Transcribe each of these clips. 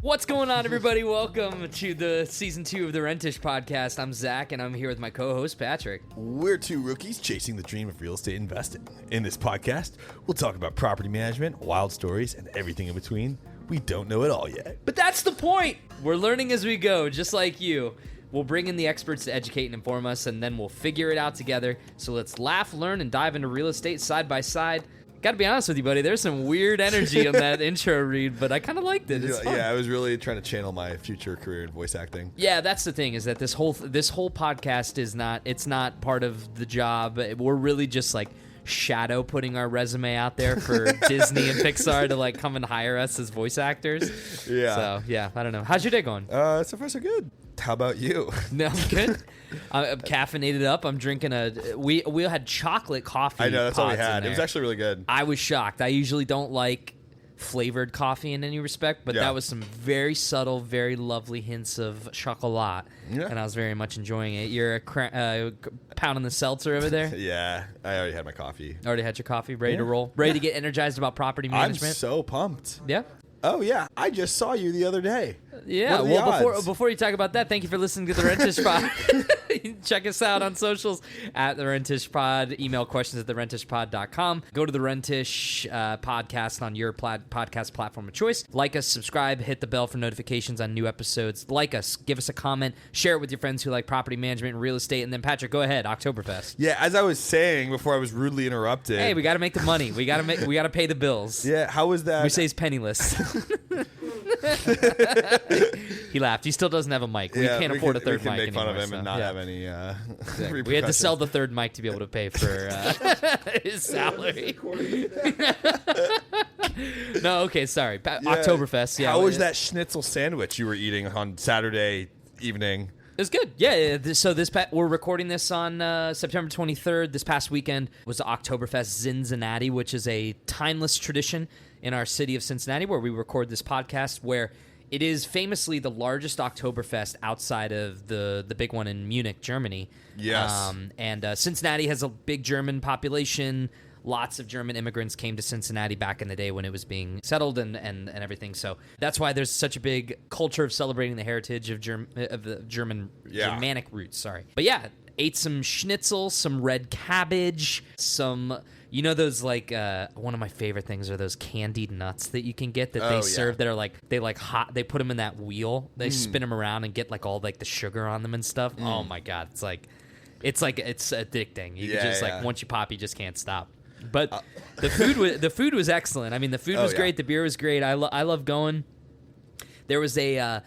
What's going on, everybody? Welcome to the season 2 of the Rentish podcast. I'm Zach, and I'm here with my co-host, Patrick. We're two rookies chasing the dream of real estate investing. In this podcast, we'll talk about property management, wild stories, and everything in between. We don't know it all yet. But that's the point. We're learning as we go, just like you. We'll bring in the experts to educate and inform us, and then we'll figure it out together. So let's laugh, learn, and dive into real estate side by side. Got to be honest with you, buddy. There's some weird energy on that intro read, but I kind of liked it. It's fun. Yeah, I was really trying to channel my future career in voice acting. Yeah, that's the thing, is that this whole podcast is not part of the job. We're really just like shadow putting our resume out there for Disney and Pixar to like come and hire us as voice actors. Yeah. So yeah, I don't know. How's your day going? So far so good. How about you? No, I'm good. I'm caffeinated up. I'm drinking we had chocolate coffee. I know, that's all we had. It was actually really good. I was shocked. I usually don't like flavored coffee in any respect, but that was some very subtle, very lovely hints of chocolat, and I was very much enjoying it. You're pounding the seltzer over there? Yeah, I already had my coffee. Already had your coffee? Ready to roll? Ready to get energized about property management? I'm so pumped. Yeah? Oh, yeah. I just saw you the other day. Yeah, well, before you talk about that, thank you for listening to the Rentish Pod. Check us out on socials at the Rentish Pod. Email questions at therentishpod.com. Go to the Rentish podcast on your podcast platform of choice. Like us, subscribe, hit the bell for notifications on new episodes. Like us, give us a comment, share it with your friends who like property management and real estate. And then, Patrick, go ahead. Oktoberfest. Yeah, as I was saying before I was rudely interrupted. Hey, we got to make the money. We got to pay the bills. Yeah, how was that? Musset's penniless. He laughed. He still doesn't have a mic. We can't afford a third mic anymore. We can make fun of him and not have any We had to sell the third mic to be able to pay for his salary. No, okay, sorry. Oktoberfest, yeah. How was that schnitzel sandwich you were eating on Saturday evening? It was good. Yeah. So we're recording this on September 23rd. This past weekend was the Oktoberfest Cincinnati, which is a timeless tradition in our city of Cincinnati, where we record this podcast, where it is famously the largest Oktoberfest outside of the big one in Munich, Germany. Yes. And Cincinnati has a big German population. Lots of German immigrants came to Cincinnati back in the day when it was being settled and everything. So that's why there's such a big culture of celebrating the heritage of the Germanic roots. Sorry. But yeah, ate some schnitzel, some red cabbage, some... You know those, like, one of my favorite things are those candied nuts that you can get that they serve that are, like, hot. They put them in that wheel. They spin them around and get, like, all, like, the sugar on them and stuff. Oh, my God. It's addicting. You can just, like, once you pop, you just can't stop. But the food was excellent. I mean, the food was great. The beer was great. I love going. There was a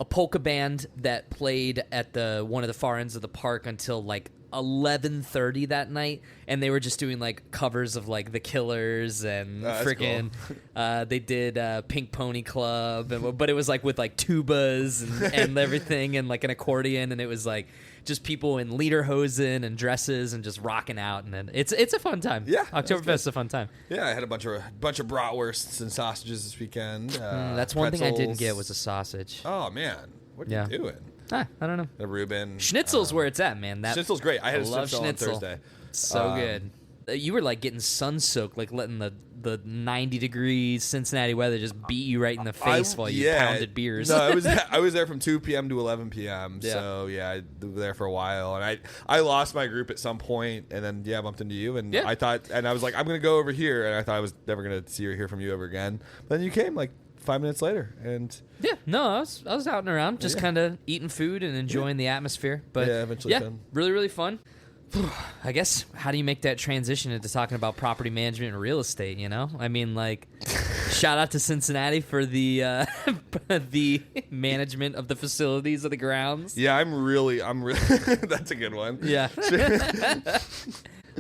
polka band that played at one of the far ends of the park until, like, 11:30 that night, and they were just doing like covers of like the Killers and freaking cool. They did Pink Pony Club, but it was like with like tubas and everything and like an accordion, and it was like just people in lederhosen and dresses and just rocking out, and then it's a fun time. Yeah, Oktoberfest is a fun time. Yeah, I had a bunch of bratwursts and sausages this weekend. That's one thing I didn't get was a sausage. Oh man, what are you doing? I don't know. The Reuben. Schnitzel's where it's at, man. Schnitzel's great. I had a schnitzel on Thursday. So good. You were like getting sun-soaked, like letting the 90-degree Cincinnati weather just beat you right in the face while you pounded beers. No, I was there from 2 p.m. to 11 p.m. Yeah. So, I was there for a while. And I lost my group at some point, and then, I bumped into you. And I was like, I'm going to go over here. And I thought I was never going to see or hear from you ever again. But then you came, like, 5 minutes later, and I was out and around, just kind of eating food and enjoying the atmosphere. But eventually fun. Really, really fun. I guess, how do you make that transition into talking about property management and real estate? You know, I mean, like, shout out to Cincinnati for the the management of the facilities of the grounds. Yeah, I'm really. That's a good one. Yeah.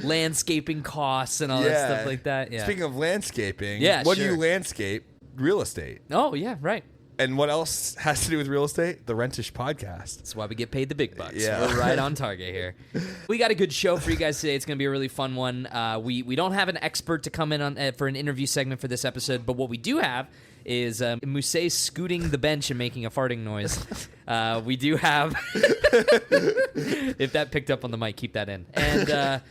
Landscaping costs and all that stuff like that. Yeah. Speaking of landscaping, what do you landscape? Real estate. Oh, yeah, right. And what else has to do with real estate? The Rentish podcast. That's why we get paid the big bucks. Yeah. We're right on target here. We got a good show for you guys today. It's going to be a really fun one. We don't have an expert to come in on for an interview segment for this episode, but what we do have is Musset scooting the bench and making a farting noise. We do have... If that picked up on the mic, keep that in. And...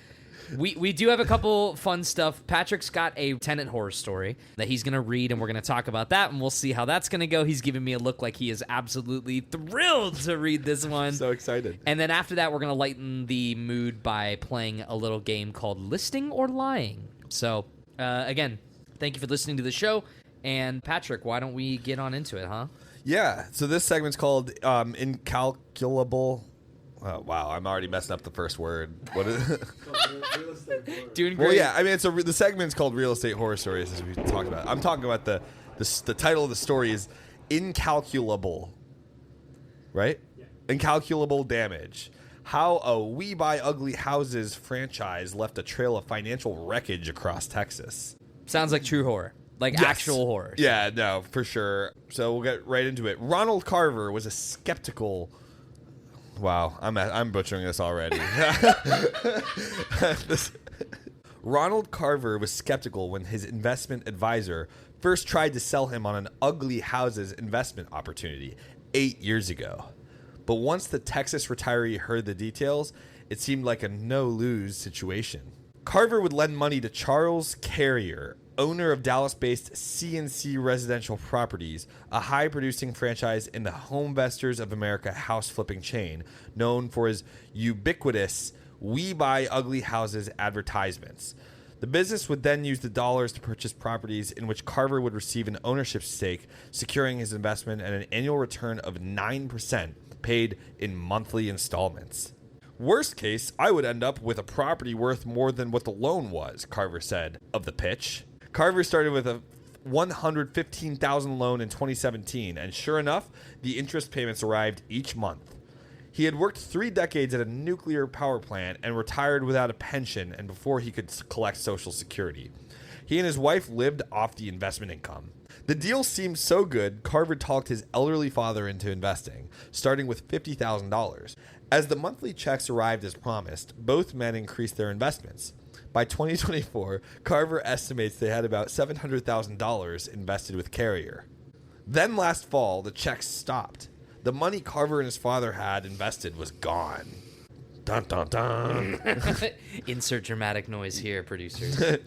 We do have a couple fun stuff. Patrick's got a tenant horror story that he's going to read, and we're going to talk about that, and we'll see how that's going to go. He's giving me a look like he is absolutely thrilled to read this one. So excited. And then after that, we're going to lighten the mood by playing a little game called Listing or Lying. So, again, thank you for listening to the show. And Patrick, why don't we get on into it, huh? Yeah. So this segment's called Incalculable. Oh, wow, I'm already messing up the first word. What is it? Real estate. Doing great. Well, yeah, I mean, the segment's called Real Estate Horror Stories, as we talked about. I'm talking about the title of the story is Incalculable, right? Yeah. Incalculable Damage. How a We Buy Ugly Houses franchise left a trail of financial wreckage across Texas. Sounds like true horror. Like Yes. actual horror. Yeah, no, for sure. So we'll get right into it. Ronald Carver was a skeptical... Wow, I'm butchering this already. Ronald Carver was skeptical when his investment advisor first tried to sell him on an ugly houses investment opportunity 8 years ago. But once the Texas retiree heard the details, it seemed like a no-lose situation. Carver would lend money to Charles Carrier, owner of Dallas-based C&C Residential Properties, a high-producing franchise in the Homevestors of America house-flipping chain, known for his ubiquitous We Buy Ugly Houses advertisements. The business would then use the dollars to purchase properties in which Carver would receive an ownership stake, securing his investment at an annual return of 9%, paid in monthly installments. Worst case, I would end up with a property worth more than what the loan was, Carver said of the pitch. Carver started with a $115,000 loan in 2017, and sure enough, the interest payments arrived each month. He had worked 3 decades at a nuclear power plant and retired without a pension and before he could collect Social Security. He and his wife lived off the investment income. The deal seemed so good, Carver talked his elderly father into investing, starting with $50,000. As the monthly checks arrived as promised, both men increased their investments. By 2024, Carver estimates they had about $700,000 invested with Carrier. Then last fall, the checks stopped. The money Carver and his father had invested was gone. Dun, dun, dun. Insert dramatic noise here, producers.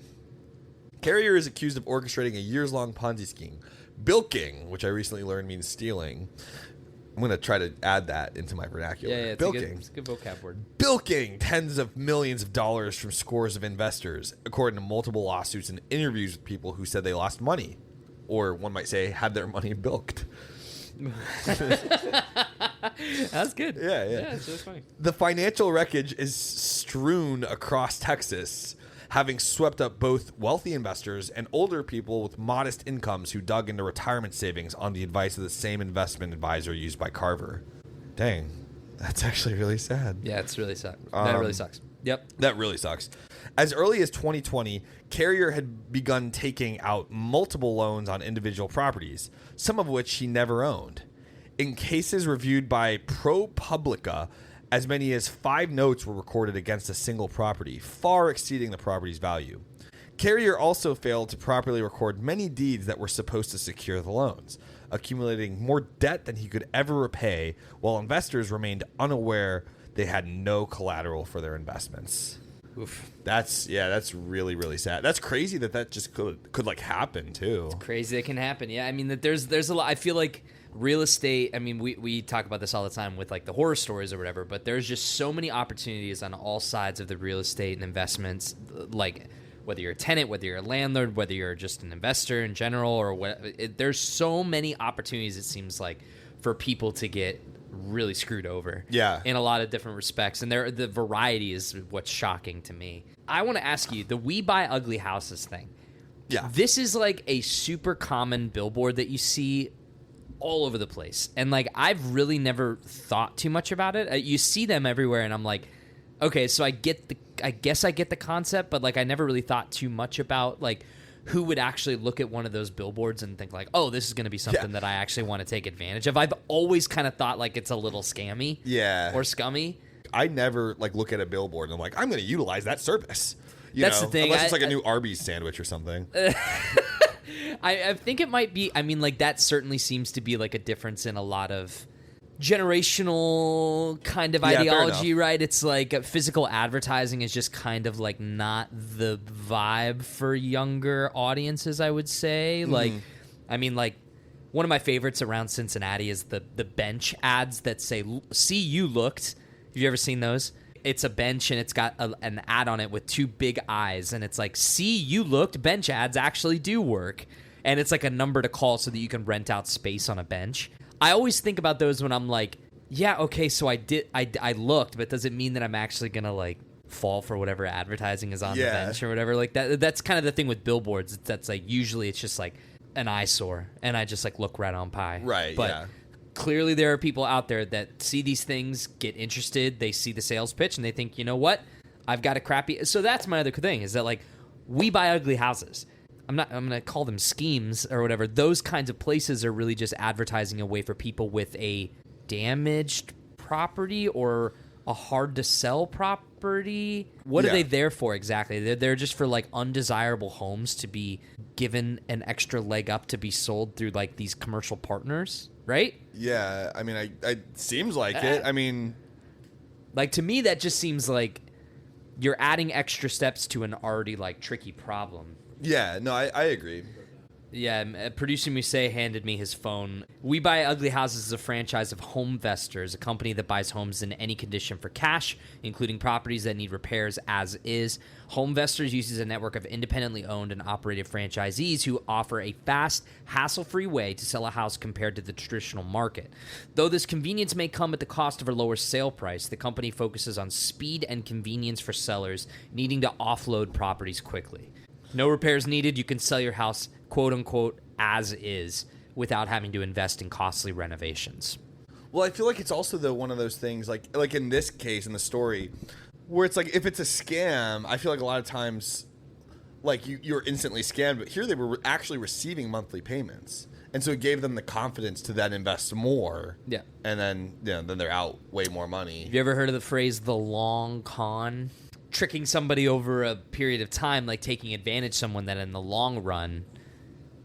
Carrier is accused of orchestrating a years-long Ponzi scheme. Bilking, which I recently learned means stealing. I'm going to try to add that into my vernacular. Yeah, bilking. It's a good vocab word. Bilking tens of millions of dollars from scores of investors, according to multiple lawsuits and interviews with people who said they lost money. Or one might say, had their money bilked. That's good. Yeah. It's really funny. The financial wreckage is strewn across Texas, having swept up both wealthy investors and older people with modest incomes who dug into retirement savings on the advice of the same investment advisor used by Carver. Dang, that's actually really sad. Yeah, it's really sad. That really sucks. Yep. That really sucks. As early as 2020, Carrier had begun taking out multiple loans on individual properties, some of which he never owned. In cases reviewed by ProPublica, as many as 5 notes were recorded against a single property, far exceeding the property's value. Carrier also failed to properly record many deeds that were supposed to secure the loans, accumulating more debt than he could ever repay, while investors remained unaware they had no collateral for their investments. Oof. That's really, really sad. That's crazy that just could like happen too. It's crazy it can happen. Yeah, I mean that there's a lot. I feel like real estate, I mean, we talk about this all the time with like the horror stories or whatever, but there's just so many opportunities on all sides of the real estate and investments, like whether you're a tenant, whether you're a landlord, whether you're just an investor in general, or what. There's so many opportunities, it seems like, for people to get really screwed over. Yeah. In a lot of different respects. And the variety is what's shocking to me. I want to ask you, the We Buy Ugly Houses thing. Yeah. This is like a super common billboard that you see all over the place. And like, I've really never thought too much about it. You see them everywhere and I'm like, okay, so I guess I get the concept, but like I never really thought too much about like who would actually look at one of those billboards and think like, oh, this is going to be something that I actually want to take advantage of. I've always kind of thought like it's a little scammy. Yeah. Or scummy. I never like look at a billboard and I'm like, I'm going to utilize that service. That's the thing. Unless it's like a new Arby's sandwich or something. I think it might be. I mean, like that certainly seems to be like a difference in a lot of generational kind of ideology, right? It's like physical advertising is just kind of like not the vibe for younger audiences, I would say. Like, I mean, like, one of my favorites around Cincinnati is the bench ads that say, "See, you looked." Have you ever seen those? It's a bench and it's got an ad on it with two big eyes, and it's like, "See, you looked." Bench ads actually do work, and it's like a number to call so that you can rent out space on a bench. I always think about those when I'm like, yeah, okay, so I looked, but does it mean that I'm actually gonna like fall for whatever advertising is on the bench or whatever? Like that's kind of the thing with billboards. That's like usually it's just like an eyesore, and I just like look right on by. Right. But clearly there are people out there that see these things, get interested, they see the sales pitch, and they think, you know what, I've got a crappy. So that's my other thing is that like we buy ugly houses. I'm going to call them schemes or whatever. Those kinds of places are really just advertising a way for people with a damaged property or a hard to sell property. What are they there for exactly? They're just for like undesirable homes to be given an extra leg up to be sold through like these commercial partners, right? Yeah, I mean, it seems like it. I mean, like to me that just seems like you're adding extra steps to an already like tricky problem. Yeah, no, I agree. Yeah, producer Musset handed me his phone. We Buy Ugly Houses is a franchise of Homevestors, a company that buys homes in any condition for cash, including properties that need repairs as is. Homevestors uses a network of independently owned and operated franchisees who offer a fast, hassle-free way to sell a house compared to the traditional market. Though this convenience may come at the cost of a lower sale price, the company focuses on speed and convenience for sellers needing to offload properties quickly. No repairs needed. You can sell your house, quote unquote, as is without having to invest in costly renovations. Well, I feel like it's also one of those things like in this case in the story where it's like if it's a scam, I feel like a lot of times like you're instantly scammed, but here they were actually receiving monthly payments. And so it gave them the confidence to then invest more. Yeah. And then then they're out way more money. Have you ever heard of the phrase the long con? Tricking somebody over a period of time, like taking advantage of someone that in the long run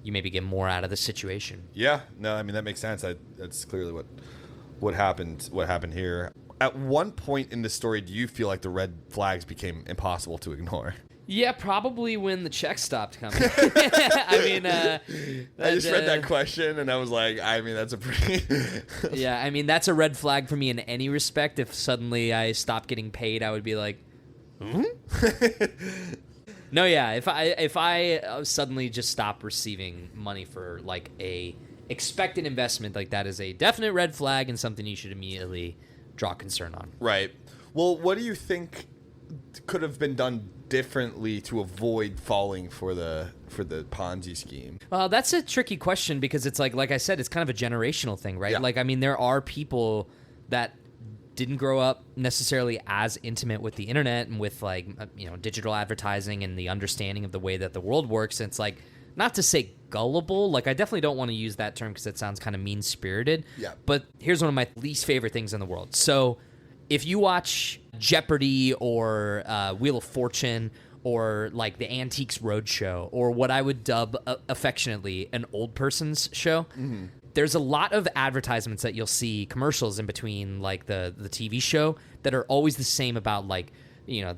you maybe get more out of the situation. Yeah, no, I mean that makes sense. That's clearly what happened here. At one point in the story, do you feel like the red flags became impossible to ignore? Yeah, probably when the check stopped coming. I mean, I just read that question and I was like, I mean, that's a pretty. Yeah, I mean, that's a red flag for me in any respect. If suddenly I stopped getting paid, I would be like, no, yeah. If I suddenly just stop receiving money for like a expected investment, like that is a definite red flag and something you should immediately draw concern on. Right. Well, what do you think could have been done differently to avoid falling for the Ponzi scheme? Well, that's a tricky question because it's like I said, it's kind of a generational thing, right? Yeah. Like, I mean, there are people that didn't grow up necessarily as intimate with the internet and with like digital advertising and the understanding of the way that the world works. And it's like, not to say gullible, like I definitely don't want to use that term because it sounds kind of mean-spirited. Yeah. But here's one of my least favorite things in the world. So if you watch Jeopardy or Wheel of Fortune or like the Antiques Roadshow or what I would dub affectionately an old person's show, there's a lot of advertisements that you'll see, commercials in between like the TV show that are always the same about like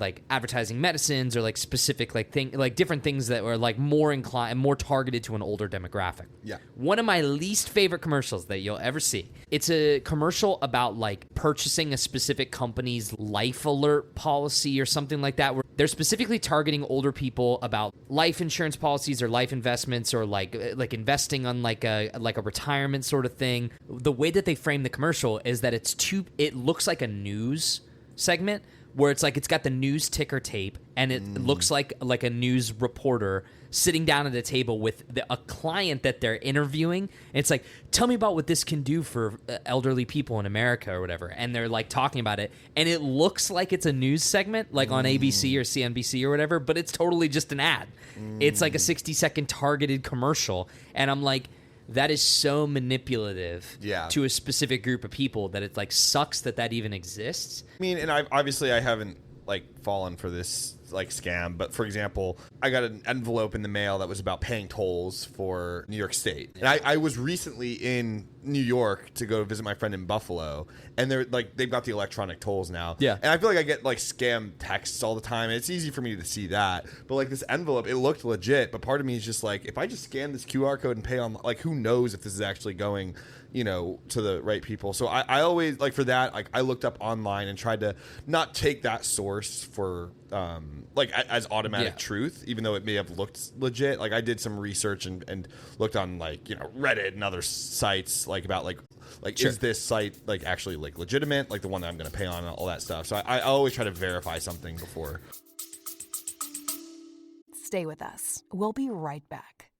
like advertising medicines or like specific like different things that are like more inclined and more targeted to an older demographic. Yeah. One of my least favorite commercials that you'll ever see. It's a commercial about like purchasing a specific company's life alert policy or something like that, where they're specifically targeting older people about life insurance policies or life investments or like investing on like a retirement sort of thing. The way that they frame the commercial is that it looks like a news segment where it's like it's got the news ticker tape and it looks like a news reporter sitting down at a table with a client that they're interviewing. And it's like, tell me about what this can do for elderly people in America or whatever. And they're like talking about it. And it looks like it's a news segment like on ABC or CNBC or whatever, but it's totally just an ad. It's like a 60-second targeted commercial. And I'm like, that is so manipulative to a specific group of people that it like sucks that even exists. I mean, and I haven't like fallen for this like scam, but for example, I got an envelope in the mail that was about paying tolls for New York State. And I was recently in New York to go visit my friend in Buffalo, and they're like, they've got the electronic tolls now. Yeah. And I feel like I get like scam texts all the time, and it's easy for me to see that. But like this envelope, it looked legit, but part of me is just like, if I just scan this QR code and pay on, like, who knows if this is actually going, you know, to the right people. So I always, like, for that, like, I looked up online and tried to not take that source for like as automatic truth, even though it may have looked legit. Like, I did some research and looked on, like, you know, Reddit and other sites, like, about like Sure. is this site like actually like legitimate, like the one that I'm going to pay on and all that stuff. So I always try to verify something before. Stay with us. We'll be right back.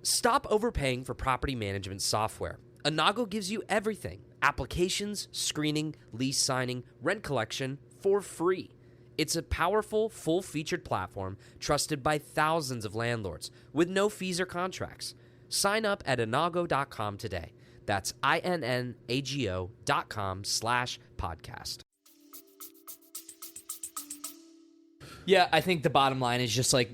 Stop overpaying for property management software. Inago gives you everything: applications, screening, lease signing, rent collection for free. It's a powerful, full-featured platform trusted by thousands of landlords with no fees or contracts. Sign up at inago.com today. That's INNAGO.com/podcast. Yeah, I think the bottom line is just like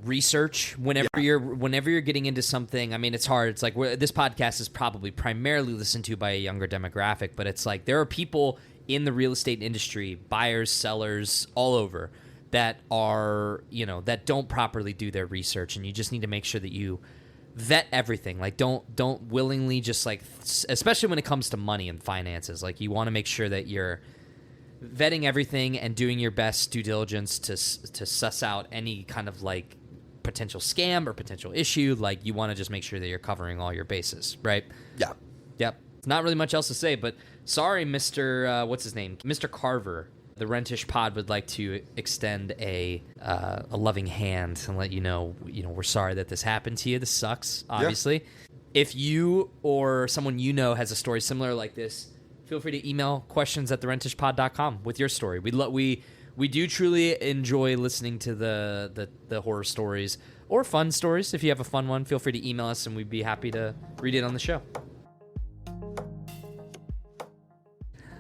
research whenever you're getting into something. I mean, it's hard. It's like this podcast is probably primarily listened to by a younger demographic, but it's like there are people in the real estate industry, buyers, sellers, all over, that are, you know, that don't properly do their research, and you just need to make sure that you vet everything. Like, don't willingly just, like, especially when it comes to money and finances, like, you want to make sure that you're vetting everything and doing your best due diligence to suss out any kind of, like, potential scam or potential issue. Like, you want to just make sure that you're covering all your bases, right? Yeah. Yep. Not really much else to say, but sorry, Mr. What's his name? Mr. Carver. The Rentish Pod would like to extend a loving hand and let you know, we're sorry that this happened to you. This sucks, obviously. Yeah. If you or someone you know has a story similar like this, feel free to email questions@therentishpod.com with your story. We do truly enjoy listening to the horror stories or fun stories. If you have a fun one, feel free to email us, and we'd be happy to read it on the show.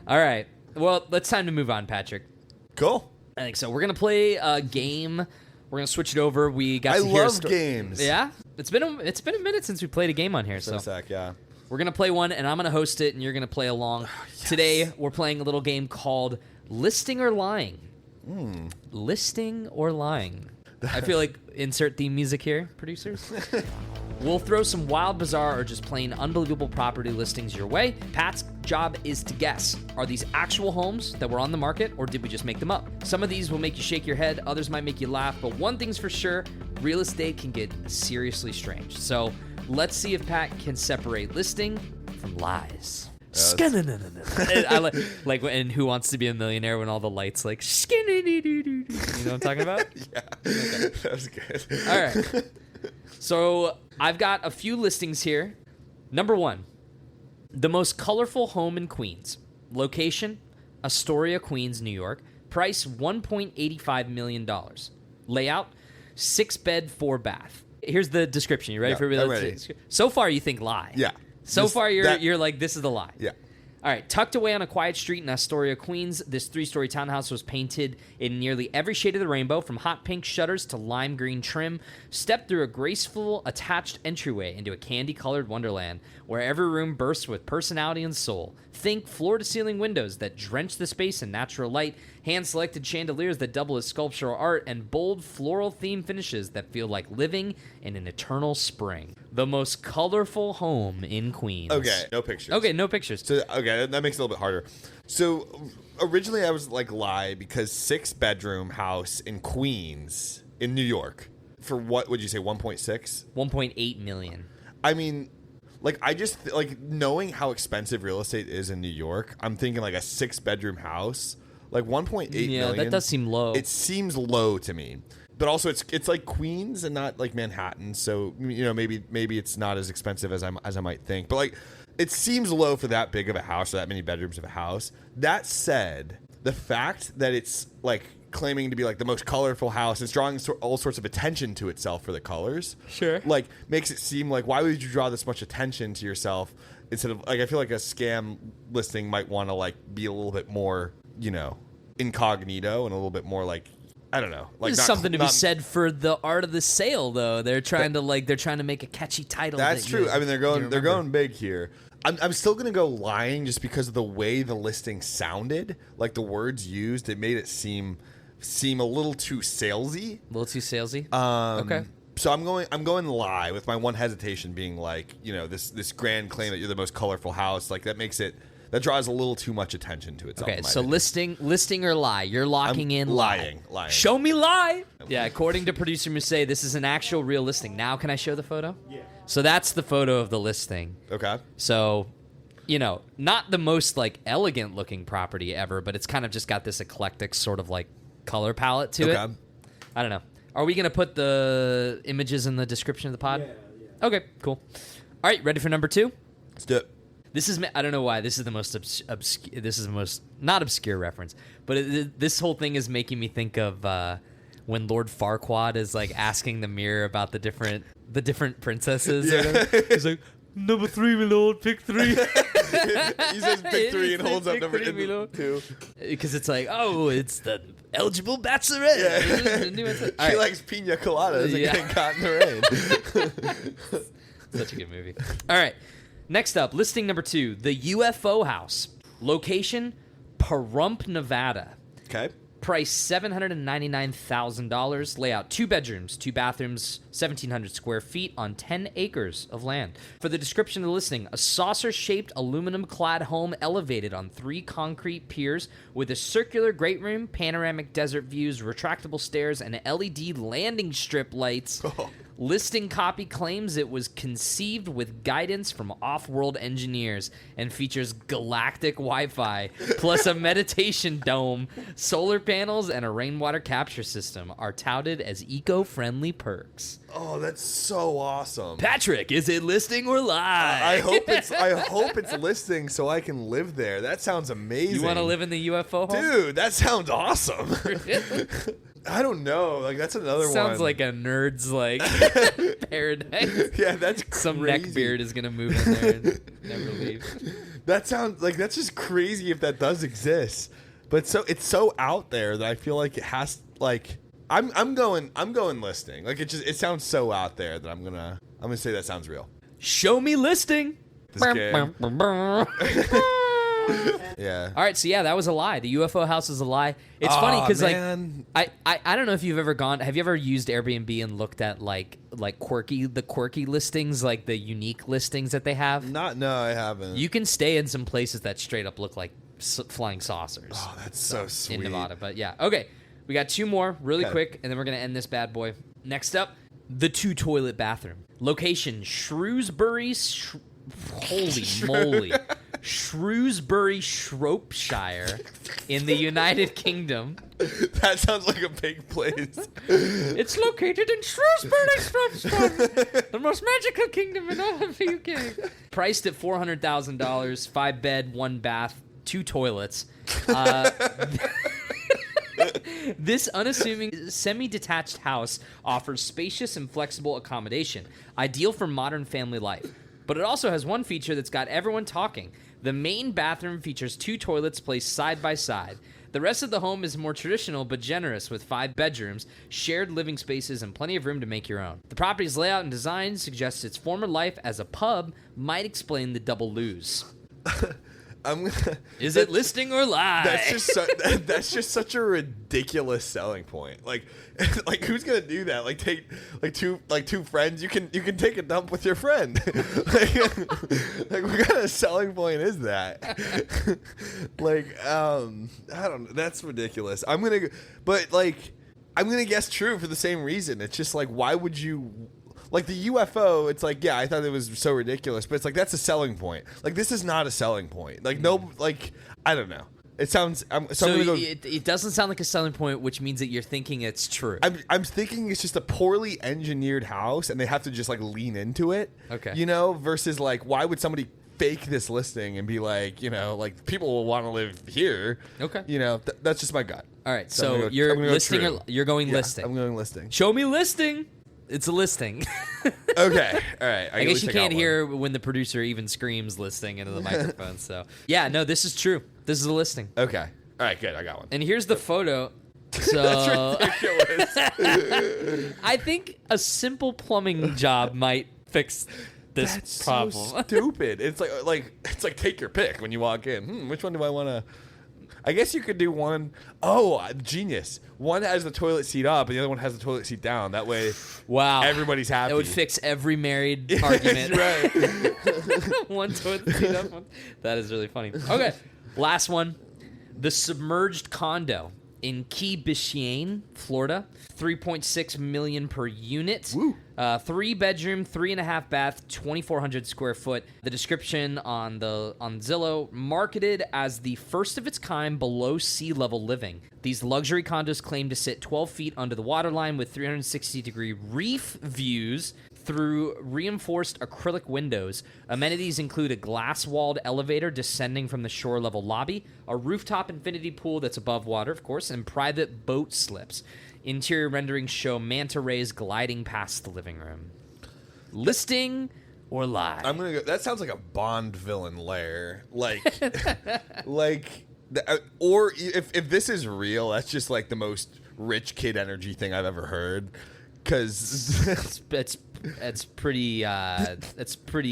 All right. Well, it's time to move on, Patrick. Cool. I think so. We're going to play a game. We're going to switch it over. We got to hear love games. Yeah? It's been a minute since we played a game on here. So yeah. We're going to play one, and I'm going to host it, and you're going to play along. Yes. Today, we're playing a little game called Listing or Lying. Listing or Lying. I feel like insert theme music here, producers. We'll throw some wild, bizarre, or just plain unbelievable property listings your way. Pat's job is to guess. Are these actual homes that were on the market, or did we just make them up? Some of these will make you shake your head, others might make you laugh, but one thing's for sure, real estate can get seriously strange. So let's see if Pat can separate listing from lies. I like in Who Wants to Be a Millionaire when all the lights like you know what I'm talking about? Yeah. Okay. That was good. All right. So I've got a few listings here. Number 1, the most colorful home in Queens. Location, Astoria, Queens, New York. Price, $1.85 million. Layout, 6-bed, 4-bath. Here's the description. You ready for I'm ready. So far, you think lie. Yeah. So far, you're like, this is the lie. Yeah. All right, tucked away on a quiet street in Astoria, Queens, this 3-story townhouse was painted in nearly every shade of the rainbow, from hot pink shutters to lime green trim. Step through a graceful, attached entryway into a candy-colored wonderland, where every room bursts with personality and soul. Think floor-to-ceiling windows that drench the space in natural light, hand-selected chandeliers that double as sculptural art, and bold floral-themed finishes that feel like living in an eternal spring. The most colorful home in Queens. Okay, no pictures. Okay, no pictures. So, okay, that makes it a little bit harder. So originally I was like, lie, because 6-bedroom house in Queens in New York for what would you say, 1.6? 1.8 million. I mean, like, I just like knowing how expensive real estate is in New York, I'm thinking like a 6-bedroom house, like 1.8 million. Yeah, that does seem low. It seems low to me. But also, it's like Queens and not like Manhattan, so maybe it's not as expensive as I might think. But like, it seems low for that big of a house or that many bedrooms of a house. That said, the fact that it's like claiming to be like the most colorful house, it's drawing all sorts of attention to itself for the colors. Sure. Like, makes it seem like, why would you draw this much attention to yourself instead of like, I feel like a scam listing might want to like be a little bit more, incognito and a little bit more like, I don't know. Like There's something to be said for the art of the sale, though. They're trying to make a catchy title. That's true. I mean, they're going big here. I'm still gonna go lying just because of the way the listing sounded, like the words used. It made it seem a little too salesy. A little too salesy. Okay. So I'm going lie, with my one hesitation being like, this grand claim that you're the most colorful house, like that draws a little too much attention to itself. Okay, so listing or lie? You're locking in lying. Show me lie. Yeah, according to producer Musset, this is an actual real listing. Now, can I show the photo? Yeah. So that's the photo of the listing. Okay. So, not the most like elegant looking property ever, but it's kind of just got this eclectic sort of like color palette to it. I don't know. Are we gonna put the images in the description of the pod? Yeah. Okay, cool. All right, ready for number 2? Let's do it. This is, I don't know why, this is the most obscure, this is the most, not obscure reference, but this whole thing is making me think of when Lord Farquaad is like asking the mirror about the different princesses. Yeah. He's like, number 3, my lord, pick 3. He says pick 3 and holds up number 2. Because it's like, oh, it's the eligible bachelorette. Yeah. She likes pina coladas and getting caught in the rain. Such a good movie. All right. Next up, listing number 2, the UFO house. Location, Pahrump, Nevada. Okay. Price $799,000. Layout, 2 bedrooms, 2 bathrooms, 1,700 square feet on 10 acres of land. For the description of the listing, a saucer-shaped aluminum-clad home elevated on 3 concrete piers with a circular great room, panoramic desert views, retractable stairs, and LED landing strip lights. Listing copy claims it was conceived with guidance from off-world engineers and features galactic Wi-Fi, plus a meditation dome, solar panels, and a rainwater capture system are touted as eco-friendly perks. Oh, that's so awesome. Patrick, is it listing or lie? I hope it's listing so I can live there. That sounds amazing. You want to live in the UFO home? Dude, that sounds awesome. I don't know. Like, that's another one. Sounds like a nerd's, like, paradise. Yeah, that's crazy. Some neckbeard is going to move in there and never leave. That sounds like, that's just crazy if that does exist. But it's so out there that I feel like it has, like, I'm going listing. Like, it sounds so out there that I'm gonna say that sounds real. Show me listing. This game. Yeah. All right, so yeah, that was a lie. The UFO house is a lie. It's funny because like I don't know if you've ever gone. Have you ever used Airbnb and looked at like quirky listings, like the unique listings that they have? No, I haven't. You can stay in some places that straight up look like flying saucers. Oh, that's so sweet. In Nevada, but yeah. Okay, we got 2 more really quick, and then we're gonna end this bad boy. Next up, the 2-toilet bathroom. Location: Shrewsbury. Holy moly. Shrewsbury, Shropshire, in the United Kingdom. That sounds like a big place. It's located in Shrewsbury, Shropshire, the most magical kingdom in all of the UK. Priced at $400,000, 5 bed, 1 bath, 2 toilets. This unassuming semi-detached house offers spacious and flexible accommodation, ideal for modern family life. But it also has one feature that's got everyone talking. The main bathroom features 2 toilets placed side by side. The rest of the home is more traditional but generous, with 5 bedrooms, shared living spaces, and plenty of room to make your own. The property's layout and design suggests its former life as a pub might explain the double loos. Is it listing or lie? That's just such a ridiculous selling point. Like who's gonna do that? Like take two friends. You can take a dump with your friend. like what kind of selling point is that? I don't know. That's ridiculous. I'm gonna guess true for the same reason. It's just like, why would you? Like the UFO, it's like, yeah, I thought it was so ridiculous, but it's like, that's a selling point. Like, this is not a selling point. Like, no, like, I don't know. It sounds. It doesn't sound like a selling point, which means that you're thinking it's true. I'm thinking it's just a poorly engineered house, and they have to just like lean into it. Okay. Versus like, why would somebody fake this listing and be like, like people will want to live here. Okay. That's just my gut. All right. So you're listing. You're going listing. I'm going listing. Show me listing. It's a listing. Okay. All right. I guess you can't hear when the producer even screams listing into the microphone. So, yeah, no, this is true. This is a listing. Okay. All right, good. I got one. And here's the photo. So That's ridiculous. I think a simple plumbing job might fix this That's problem. so stupid. It's like take your pick when you walk in. Which one do I want to? I guess you could do one. Oh, genius! One has the toilet seat up, and the other one has the toilet seat down. That way, Wow, everybody's happy. That would fix every married argument. Right. One toilet seat up. That is really funny. Okay, last one. The submerged condo in Key Biscayne, Florida, $3.6 million per unit. Woo. 3-bedroom, 3.5 bath, 2,400 square foot. The description on Zillow: marketed as the first of its kind below sea level living. These luxury condos claim to sit 12 feet under the waterline with 360-degree reef views through reinforced acrylic windows. Amenities include a glass-walled elevator descending from the shore-level lobby, a rooftop infinity pool that's above water, of course, and private boat slips. Interior renderings show manta rays gliding past the living room. Listing or lie? I'm gonna go. That sounds like a Bond villain lair. Like, or if this is real, that's just like the most rich kid energy thing I've ever heard. Because it's pretty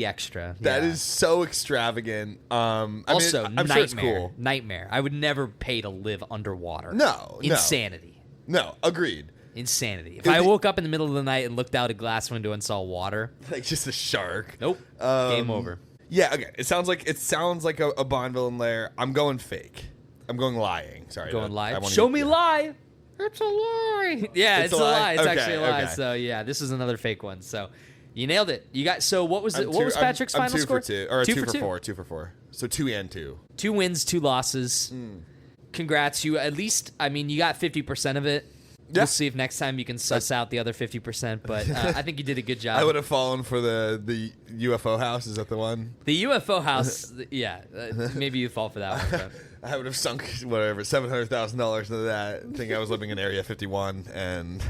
extra. That is so extravagant. Also, I'm nightmare. sure it's cool. Nightmare. I would never pay to live underwater. No. Insanity. No, agreed. Insanity. If I woke up in the middle of the night and looked out a glass window and saw water, Like just a shark. nope, game over. Yeah, okay. It sounds like a Bond villain lair. I'm going fake. I'm going lying. Sorry. Going I lie. wanna Show get- me lie. It's a lie. Yeah, it's a lie. It's Okay, actually a lie. okay. So yeah, this is another fake one. So you nailed it. You got. So what was I'm what was Patrick's I'm final two score? for two, or 2 two for for 2. 4. 2 for 4. So 2 and 2. 2 wins, 2 losses. Congrats. You at least. I mean, you got 50% of it. Yeah. We'll see if next time you can suss out the other 50%. But I think you did a good job. I would have fallen for the UFO house. Is that the one? The UFO house. Yeah, maybe you fall for that one. But. I would have sunk whatever $700,000 into that. I think I was living in Area 51, and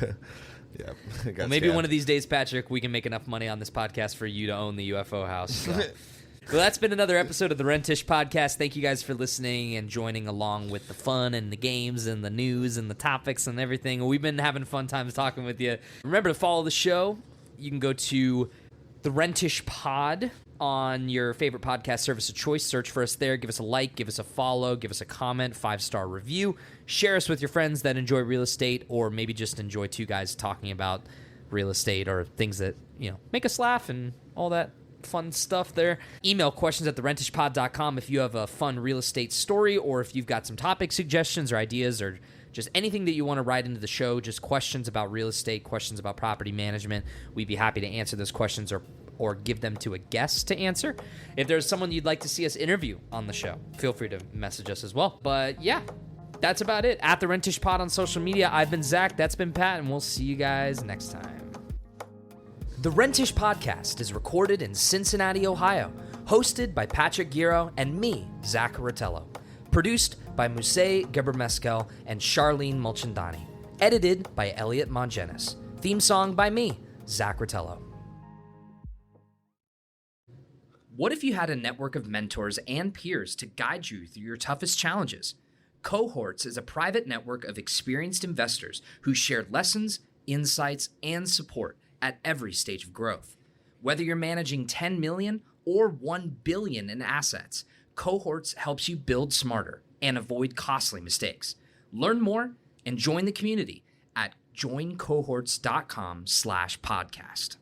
yeah, Well, maybe one of these days, Patrick, we can make enough money on this podcast for you to own the UFO house. So. Well, that's been another episode of the Rentish Podcast. Thank you guys for listening and joining along with the fun and the games and the news and the topics and everything. We've been having fun times talking with you. Remember to follow the show. You can go to the Rentish Pod on your favorite podcast service of choice. Search for us there. Give us a like, give us a follow, give us a comment, 5-star review. Share us with your friends that enjoy real estate, or maybe just enjoy two guys talking about real estate or things that, make us laugh and all that fun stuff there. Email questions at therentishpod.com if you have a fun real estate story, or if you've got some topic suggestions or ideas, or just anything that you want to write into the show, just questions about real estate, questions about property management. We'd be happy to answer those questions or give them to a guest to answer. If there's someone you'd like to see us interview on the show, feel free to message us as well. But yeah, that's about it. At the Rentish Pod on social media. I've been Zach, that's been Pat, and we'll see you guys next time. The Rentish Podcast is recorded in Cincinnati, Ohio, hosted by Patrick Giro and me, Zach Rotello. Produced by Musei Gebermeskel and Charlene Mulchandani. Edited by Elliot Mongenis. Theme song by me, Zach Rotello. What if you had a network of mentors and peers to guide you through your toughest challenges? Cohorts is a private network of experienced investors who share lessons, insights, and support at every stage of growth. Whether you're managing 10 million or 1 billion in assets, Cohorts helps you build smarter and avoid costly mistakes. Learn more and join the community at joincohorts.com/podcast.